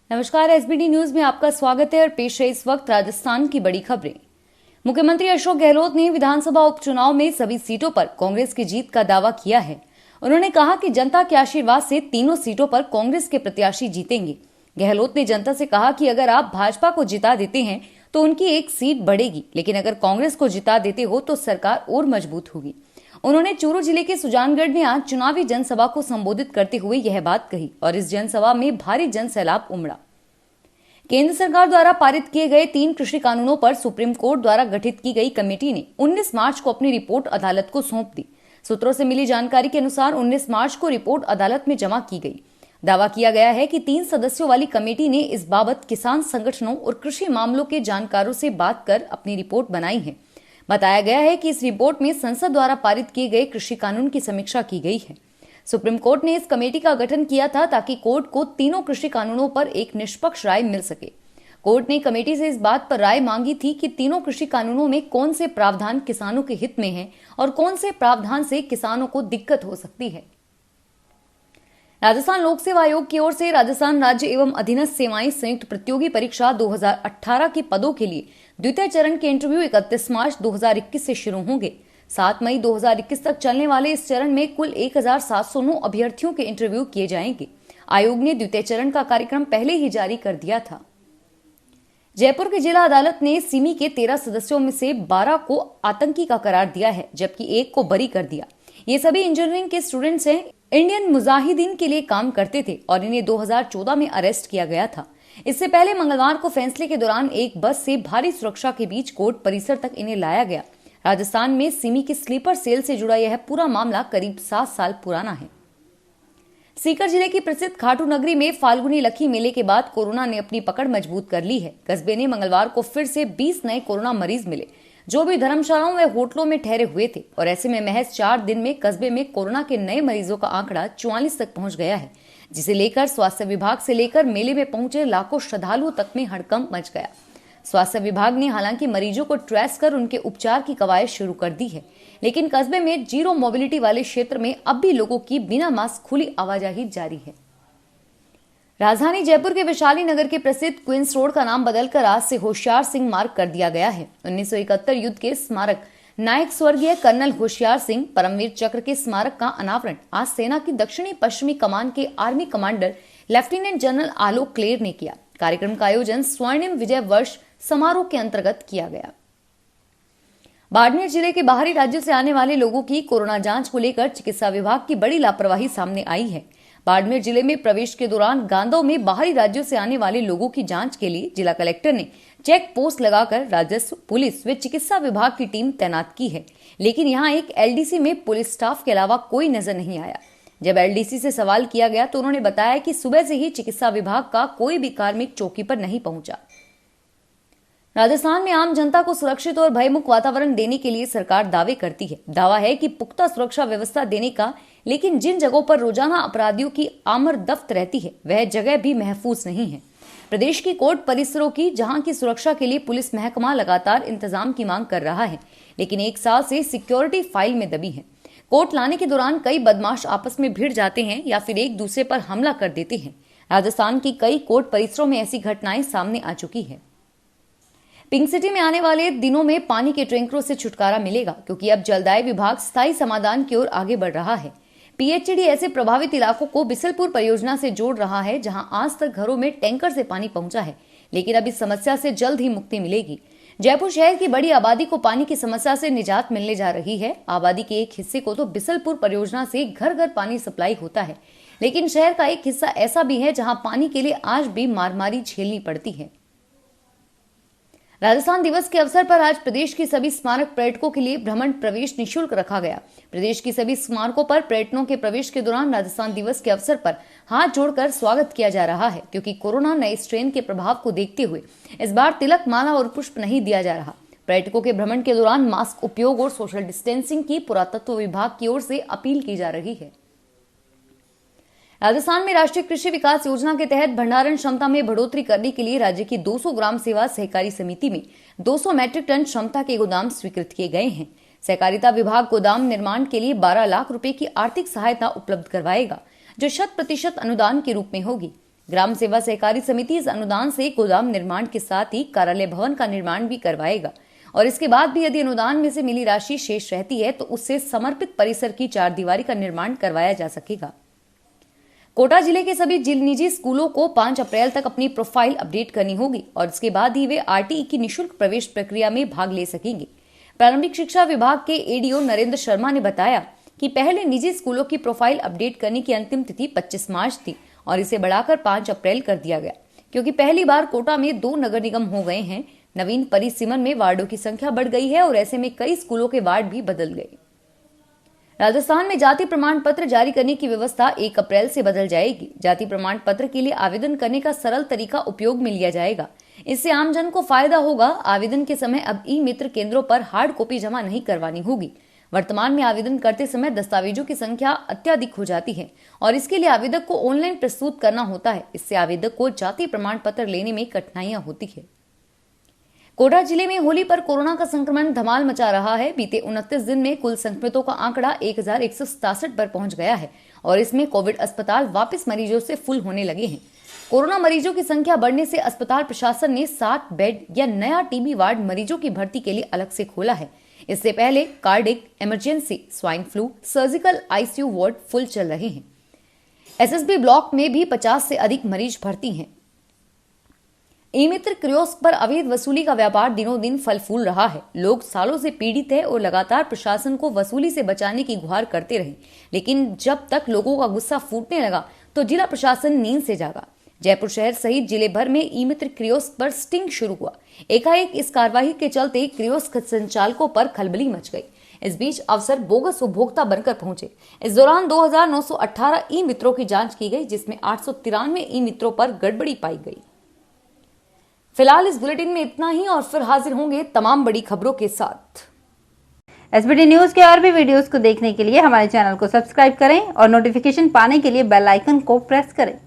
नमस्कार, SBT news में आपका स्वागत है और पेश है इस वक्त राजस्थान की बड़ी खबरें। मुख्यमंत्री अशोक गहलोत ने विधानसभा उपचुनाव में सभी सीटों पर कांग्रेस की जीत का दावा किया है। उन्होंने कहा कि जनता के आशीर्वाद से तीनों सीटों पर कांग्रेस के प्रत्याशी जीतेंगे। गहलोत ने जनता से कहा कि अगर आप भाजपा को जिता देते हैं तो उनकी एक सीट बढ़ेगी, लेकिन अगर कांग्रेस को जिता देते हो तो सरकार और मजबूत होगी। उन्होंने चूरू जिले के सुजानगढ़ में आज चुनावी जनसभा को संबोधित करते हुए यह बात कही और इस जनसभा में भारी जनसैलाब उमड़ा। केंद्र सरकार द्वारा पारित किए गए 3 कृषि कानूनों पर सुप्रीम कोर्ट द्वारा गठित की गई कमेटी ने 19 मार्च को अपनी रिपोर्ट अदालत को सौंप दी। सूत्रों से मिली जानकारी के अनुसार 19 मार्च को रिपोर्ट अदालत में जमा की गई। दावा किया गया है कि 3 सदस्यों वाली कमेटी ने इस बाबत किसान संगठनों और कृषि मामलों के जानकारों से बात कर अपनी रिपोर्ट बनाई है। बताया गया है कि इस रिपोर्ट में संसद द्वारा पारित किए गए कृषि कानून की समीक्षा की गई है। सुप्रीम कोर्ट ने इस कमेटी का गठन किया था ताकि कोर्ट को तीनों कृषि कानूनों पर एक निष्पक्ष राय मिल सके। कोर्ट ने कमेटी से इस बात पर राय मांगी थी कि तीनों कृषि कानूनों में कौन से प्रावधान किसानों के हित में हैं और कौन से प्रावधान से किसानों को दिक्कत हो सकती है। राजस्थान लोक सेवा आयोग की ओर से राजस्थान राज्य एवं अधीनस्थ सेवाएं संयुक्त प्रतियोगी परीक्षा 2018 के पदों के लिए द्वितीय चरण के इंटरव्यू 31 मार्च 2021 से शुरू होंगे। 7 मई 2021 तक चलने वाले इस चरण में कुल 1709 अभ्यर्थियों के इंटरव्यू किए जाएंगे। आयोग ने द्वितीय चरण का कार्यक्रम पहले ही जारी कर दिया था। जयपुर की जिला अदालत ने सिमी के 13 सदस्यों में से 12 को आतंकी का करार दिया है, जबकि एक को बरी कर दिया। ये सभी इंजीनियरिंग के स्टूडेंट्स हैं, इंडियन मुजाहिदीन के लिए काम करते थे और इन्हें 2014 में अरेस्ट किया गया था। इससे पहले मंगलवार को फैसले के दौरान एक बस से भारी सुरक्षा के बीच कोर्ट परिसर तक इन्हें लाया गया। राजस्थान में सिमी की स्लीपर सेल से जुड़ा यह पूरा मामला करीब 7 साल पुराना है। सीकर जिले की प्रसिद्ध खाटू नगरी में फाल्गुनी लखी मेले के बाद कोरोना ने अपनी पकड़ मजबूत कर ली है। कस्बे ने मंगलवार को फिर से 20 नए कोरोना मरीज मिले, जो भी धर्मशालाओं व होटलों में ठहरे हुए थे, और ऐसे में महज 4 दिन में कस्बे में कोरोना के नए मरीजों का आंकड़ा 44 तक पहुंच गया है, जिसे लेकर स्वास्थ्य विभाग से लेकर मेले में पहुंचे लाखों श्रद्धालुओं तक में हड़कंप मच गया। स्वास्थ्य विभाग ने हालांकि मरीजों को ट्रेस कर उनके उपचार की कवायद शुरू कर दी है, लेकिन कस्बे में जीरो मोबिलिटी वाले क्षेत्र में अब भी लोगों की बिना मास्क खुली आवाजाही जारी है। राजधानी जयपुर के वैशाली नगर के प्रसिद्ध क्वींस रोड का नाम बदलकर आज से होशियार सिंह मार्ग कर दिया गया है। 1971 युद्ध के स्मारक नायक स्वर्गीय कर्नल होशियार सिंह परमवीर चक्र के स्मारक का अनावरण आज सेना की दक्षिणी पश्चिमी कमान के army commander lieutenant general Alok Kler ने किया। कार्यक्रम का आयोजन स्वर्णिम विजय वर्ष समारोह के अंतर्गत किया गया। बाड़मेर जिले के बाहरी राज्यों से आने वाले लोगों की कोरोना जांच को लेकर चिकित्सा विभाग की बड़ी लापरवाही सामने आई है। बाड़मेर जिले में प्रवेश के दौरान गांधों में बाहरी राज्यों से आने वाले लोगों की जांच के लिए जिला कलेक्टर ने चेक पोस्ट लगाकर राजस्व, पुलिस व चिकित्सा विभाग की टीम तैनात की है, लेकिन यहां एक एलडीसी में पुलिस स्टाफ के अलावा कोई नजर नहीं आया। जब एलडीसी से सवाल किया गया तो उन्होंने बताया कि सुबह से ही चिकित्सा विभाग का कोई भी कार्मिक चौकी पर नहीं पहुंचा। राजस्थान में आम जनता को सुरक्षित और भयमुक्त वातावरण देने के लिए सरकार दावे करती है। दावा है कि पुख्ता सुरक्षा व्यवस्था देने का, लेकिन जिन जगहों पर रोजाना अपराधियों की आमरदफ्त रहती है वह जगह भी महफूज नहीं है। प्रदेश की कोर्ट परिसरों की, जहां की सुरक्षा के लिए पुलिस महकमा लगातार इंतजाम की मांग कर रहा है, लेकिन 1 साल से सिक्योरिटी फाइल में दबी है। कोर्ट लाने के दौरान कई बदमाश आपस में भिड़ जाते हैं या फिर एक दूसरे पर हमला कर देते हैं। राजस्थान की कई कोर्ट परिसरों में ऐसी घटनाएं सामने आ चुकी है। पिंक सिटी में आने वाले दिनों में पानी के टैंकरों से छुटकारा मिलेगा, क्योंकि अब जलदाय विभाग स्थायी समाधान की ओर आगे बढ़ रहा है। पीएचईडी ऐसे प्रभावित इलाकों को बिसलपुर परियोजना से जोड़ रहा है, जहां आज तक घरों में टैंकर से पानी पहुंचा है, लेकिन अब इस समस्या से जल्द ही मुक्ति मिलेगी। जयपुर शहर की बड़ी आबादी को पानी की समस्या से निजात मिलने जा रही है। आबादी के एक हिस्से को तो बिसलपुर परियोजना से घर घर पानी सप्लाई होता है, लेकिन शहर का एक हिस्सा ऐसा भी है जहां पानी के लिए आज भी मारामारी झेलनी पड़ती है। राजस्थान दिवस के अवसर पर आज प्रदेश की सभी स्मारक पर्यटकों के लिए भ्रमण प्रवेश निःशुल्क रखा गया। प्रदेश की सभी स्मारकों पर पर्यटकों के प्रवेश के दौरान राजस्थान दिवस के अवसर पर हाथ जोड़कर स्वागत किया जा रहा है, क्योंकि कोरोना नए स्ट्रेन के प्रभाव को देखते हुए इस बार तिलक, माला और पुष्प नहीं दिया जा रहा। पर्यटकों के भ्रमण के दौरान मास्क उपयोग और सोशल डिस्टेंसिंग की पुरातत्व विभाग की ओर से अपील की जा रही है। राजस्थान में राष्ट्रीय कृषि विकास योजना के तहत भंडारण क्षमता में बढ़ोतरी करने के लिए राज्य की 200 ग्राम सेवा सहकारी समिति में 200 मैट्रिक टन क्षमता के गोदाम स्वीकृत किए गए हैं। सहकारिता विभाग गोदाम निर्माण के लिए 12 लाख रुपए की आर्थिक सहायता उपलब्ध करवाएगा, जो 100% अनुदान के रूप में होगी। ग्राम सेवा सहकारी समिति इस अनुदान से गोदाम निर्माण के साथ ही कार्यालय भवन का निर्माण भी करवाएगा और इसके बाद भी यदि अनुदान में से मिली राशि शेष रहती है तो उससे समर्पित परिसर की चारदीवारी का निर्माण करवाया जा सकेगा। कोटा जिले के सभी निजी स्कूलों को 5 अप्रैल तक अपनी प्रोफाइल अपडेट करनी होगी और इसके बाद ही वे आरटीई की निःशुल्क प्रवेश प्रक्रिया में भाग ले सकेंगे। प्रारंभिक शिक्षा विभाग के एडीओ नरेंद्र शर्मा ने बताया कि पहले निजी स्कूलों की प्रोफाइल अपडेट करने की अंतिम तिथि 25 मार्च थी और इसे बढ़ाकर 5 अप्रैल कर दिया गया, क्योंकि पहली बार कोटा में 2 नगर निगम हो गए हैं। नवीन परिसीमन में वार्डों की संख्या बढ़ गई है और ऐसे में कई स्कूलों के वार्ड भी बदल गए। राजस्थान में जाति प्रमाण पत्र जारी करने की व्यवस्था 1 अप्रैल से बदल जाएगी। जाति प्रमाण पत्र के लिए आवेदन करने का सरल तरीका उपयोग में लिया जाएगा। इससे आमजन को फायदा होगा। आवेदन के समय अब ई मित्र केंद्रों पर हार्ड कॉपी जमा नहीं करवानी होगी। वर्तमान में आवेदन करते समय दस्तावेजों की संख्या अत्यधिक हो जाती है और इसके लिए आवेदक को ऑनलाइन प्रस्तुत करना होता है। इससे आवेदक को जाति प्रमाण पत्र लेने में कठिनाइयां होती है। कोटा जिले में होली पर कोरोना का संक्रमण धमाल मचा रहा है। बीते 29 दिन में कुल संक्रमितों का आंकड़ा 1167 पर पहुंच गया है और इसमें कोविड अस्पताल वापस मरीजों से फुल होने लगे हैं। कोरोना मरीजों की संख्या बढ़ने से अस्पताल प्रशासन ने 7 बेड या नया टीबी वार्ड मरीजों की भर्ती के लिए अलग से खोला है। इससे पहले cardiac, emergency, swine flu, surgical ICU ward full चल रहे हैं। एसएसबी ब्लॉक में भी 50 से अधिक मरीज भर्ती हैं। ई मित्र कियोस्क पर अवैध वसूली का व्यापार दिनों दिन फल फूल रहा है। लोग सालों से पीड़ित है और लगातार प्रशासन को वसूली से बचाने की गुहार करते रहे, लेकिन जब तक लोगों का गुस्सा फूटने लगा तो जिला प्रशासन नींद से जागा। जयपुर शहर सहित जिले भर में ई मित्र कियोस्क पर स्टिंग शुरू हुआ। एकाएक इस कार्रवाई के चलते कियोस्क संचालकों पर खलबली मच गई। इस बीच अफसर बोगस उपभोक्ता बनकर पहुंचे। इस दौरान 2918 ई मित्रों की जांच की गई, जिसमें 893 ई मित्रों पर गड़बड़ी पाई गई। फिलहाल इस बुलेटिन में इतना ही और फिर हाजिर होंगे तमाम बड़ी खबरों के साथ। एसबीटी न्यूज के और भी वीडियोस को देखने के लिए हमारे चैनल को सब्सक्राइब करें और नोटिफिकेशन पाने के लिए बेल आइकन को प्रेस करें।